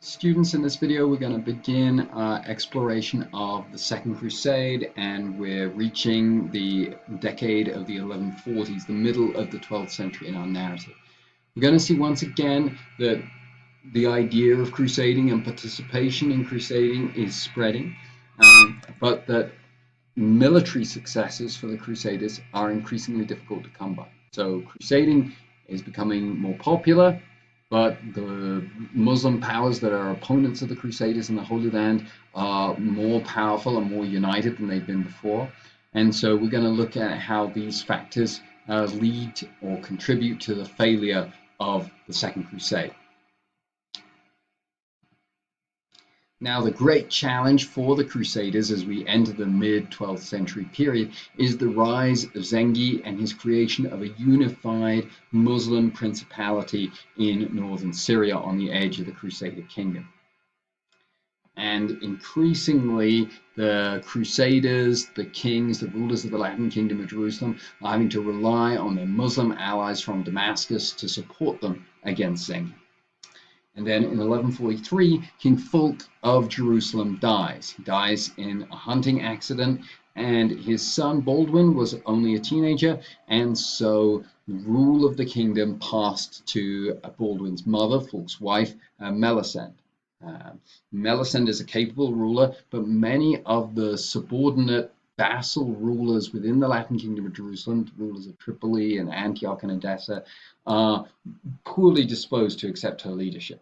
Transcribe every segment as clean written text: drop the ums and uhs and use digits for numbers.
Students, in this video we're going to begin our exploration of the Second Crusade, and we're reaching the decade of the 1140s, the middle of the 12th century in our narrative. We're going to see once again that the idea of crusading and participation in crusading is spreading, but that military successes for the Crusaders are increasingly difficult to come by. So crusading is becoming more popular, but the Muslim powers that are opponents of the Crusaders in the Holy Land are more powerful and more united than they've been before. And so we're going to look at how these factors lead or contribute to the failure of the Second Crusade. Now, the great challenge for the Crusaders as we enter the mid-12th century period is the rise of Zengi and his creation of a unified Muslim principality in northern Syria on the edge of the Crusader kingdom. And increasingly, the Crusaders, the kings, the rulers of the Latin kingdom of Jerusalem are having to rely on their Muslim allies from Damascus to support them against Zengi. And then in 1143, King Fulk of Jerusalem dies. He dies in a hunting accident, and his son Baldwin was only a teenager, and so the rule of the kingdom passed to Baldwin's mother, Fulk's wife, Melisende. Melisende is a capable ruler, but many of the subordinate vassal rulers within the Latin kingdom of Jerusalem, the rulers of Tripoli and Antioch and Edessa, are poorly disposed to accept her leadership.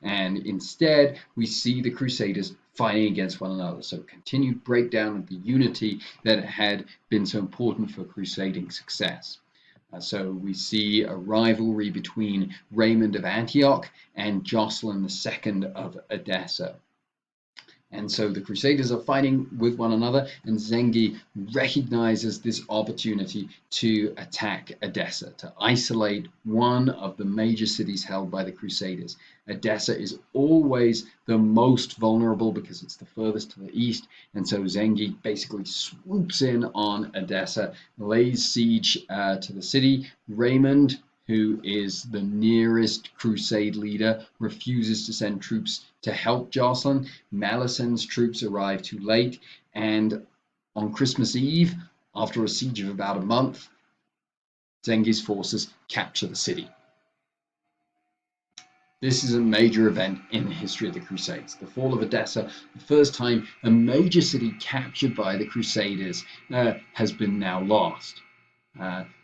And instead, we see the Crusaders fighting against one another. So continued breakdown of the unity that had been so important for crusading success. So we see a rivalry between Raymond of Antioch and Jocelyn II of Edessa. And so the Crusaders are fighting with one another, and Zengi recognizes this opportunity to attack Edessa, to isolate one of the major cities held by the Crusaders. Edessa is always the most vulnerable because it's the furthest to the east, and so Zengi basically swoops in on Edessa, lays siege to the city. Raymond, who is the nearest crusade leader, refuses to send troops to help Jocelyn. Melisende's troops arrive too late, and on Christmas Eve, after a siege of about a month, Zengi's forces capture the city. This is a major event in the history of the Crusades. The fall of Edessa, the first time a major city captured by the Crusaders has been now lost.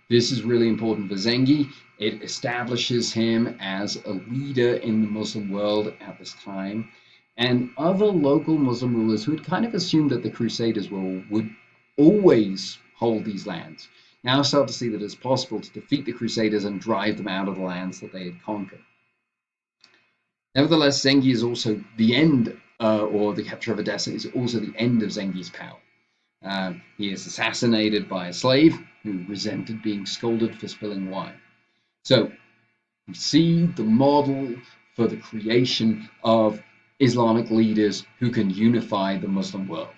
This is really important for Zengi. It establishes him as a leader in the Muslim world at this time. And other local Muslim rulers who had kind of assumed that the Crusaders would always hold these lands now start to see that it's possible to defeat the Crusaders and drive them out of the lands that they had conquered. Nevertheless, Zengi is also the end, or the capture of Edessa is also the end of Zengi's power. He is assassinated by a slave who resented being scolded for spilling wine. So we see the model for the creation of Islamic leaders who can unify the Muslim world.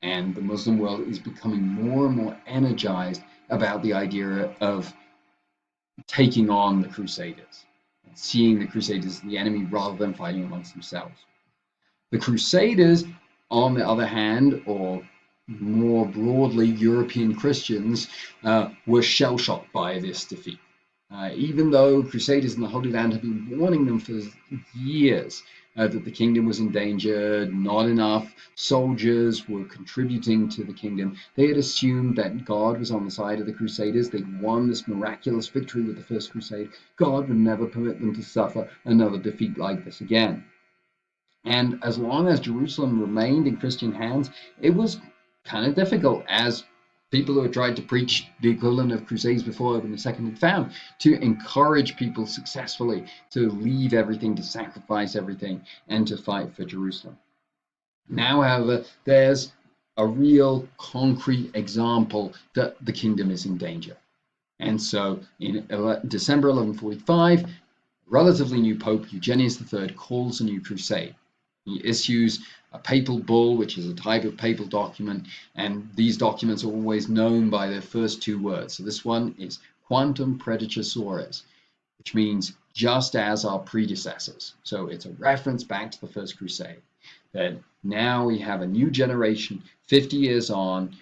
And the Muslim world is becoming more and more energized about the idea of taking on the Crusaders, and seeing the Crusaders as the enemy rather than fighting amongst themselves. The Crusaders, on the other hand, or more broadly, European Christians were shell-shocked by this defeat. Even though Crusaders in the Holy Land had been warning them for years that the kingdom was in danger, not enough soldiers were contributing to the kingdom, they had assumed that God was on the side of the Crusaders. They'd won this miraculous victory with the First Crusade. God would never permit them to suffer another defeat like this again. And as long as Jerusalem remained in Christian hands, it was kind of difficult, as people who had tried to preach the equivalent of Crusades before Urban II had found, to encourage people successfully to leave everything, to sacrifice everything, and to fight for Jerusalem. Now, however, there's a real concrete example that the kingdom is in danger. And so in December 1145, relatively new Pope Eugenius III calls a new crusade. He issues a papal bull, which is a type of papal document, and these documents are always known by their first two words. So this one is Quantum Predecessores, which means just as our predecessors. So it's a reference back to the First Crusade, that now we have a new generation, 50 years on,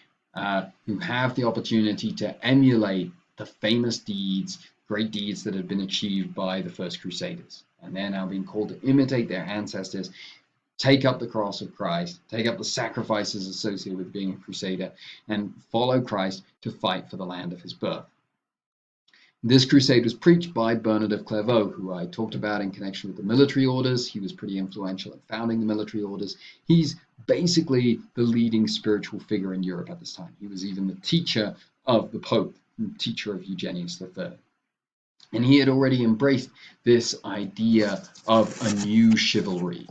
who have the opportunity to emulate the famous deeds, great deeds that had been achieved by the First Crusaders. And they're now being called to imitate their ancestors, take up the cross of Christ, take up the sacrifices associated with being a crusader, and follow Christ to fight for the land of his birth. This crusade was preached by Bernard of Clairvaux, who I talked about in connection with the military orders. He was pretty influential in founding the military orders. He's basically the leading spiritual figure in Europe at this time. He was even the teacher of the Pope, teacher of Eugenius III. And he had already embraced this idea of a new chivalry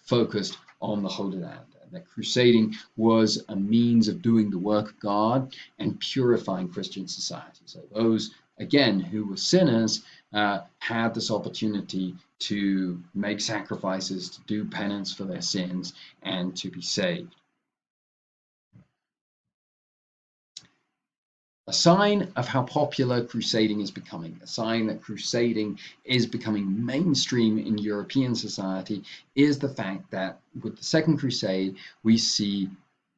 focused on the Holy Land. That crusading was a means of doing the work of God and purifying Christian society. So those, again, who were sinners had this opportunity to make sacrifices, to do penance for their sins, and to be saved. A sign of how popular crusading is becoming, a sign that crusading is becoming mainstream in European society, is the fact that with the Second Crusade, we see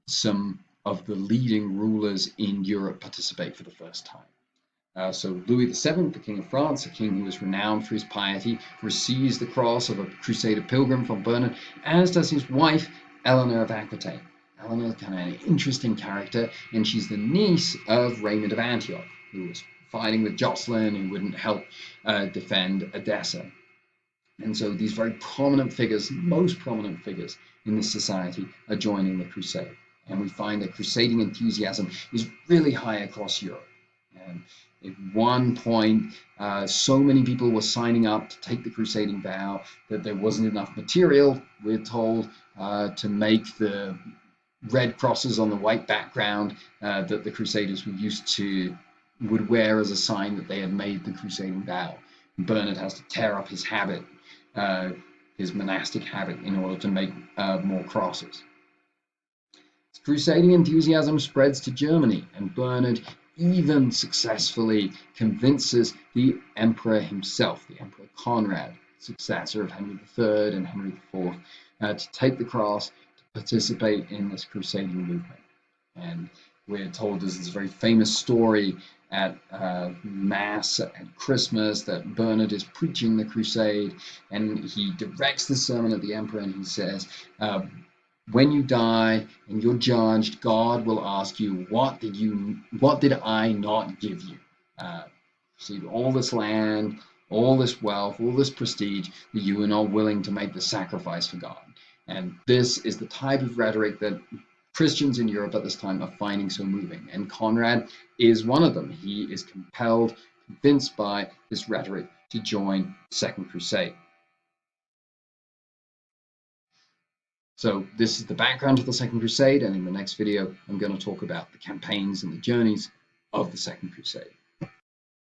some of the leading rulers in Europe participate for the first time. So Louis VII, the King of France, a king who was renowned for his piety, receives the cross of a crusader pilgrim from Bernard, as does his wife, Eleanor of Aquitaine. Eleanor's kind of an interesting character, and she's the niece of Raymond of Antioch, who was fighting with Jocelyn and wouldn't help defend Edessa. And so these very prominent figures, most prominent figures in this society, are joining the crusade. And we find that crusading enthusiasm is really high across Europe. And at one point, so many people were signing up to take the crusading vow that there wasn't enough material, we're told, to make the red crosses on the white background that the Crusaders would wear as a sign that they had made the crusading vow. Bernard has to tear up his habit, his monastic habit, in order to make more crosses. Crusading enthusiasm spreads to Germany, and Bernard even successfully convinces the emperor himself, the Emperor Conrad, successor of Henry III and Henry IV, to take the cross, participate in this crusading movement. And we're told there's this very famous story at Mass at Christmas that Bernard is preaching the crusade, and he directs the sermon at the emperor, and he says, when you die and you're judged, God will ask you, what did I not give you? See, all this land, all this wealth, all this prestige that you were not willing to make the sacrifice for God. And this is the type of rhetoric that Christians in Europe at this time are finding so moving. And Conrad is one of them. He is convinced by this rhetoric to join the Second Crusade. So this is the background to the Second Crusade, and in the next video, I'm going to talk about the campaigns and the journeys of the Second Crusade.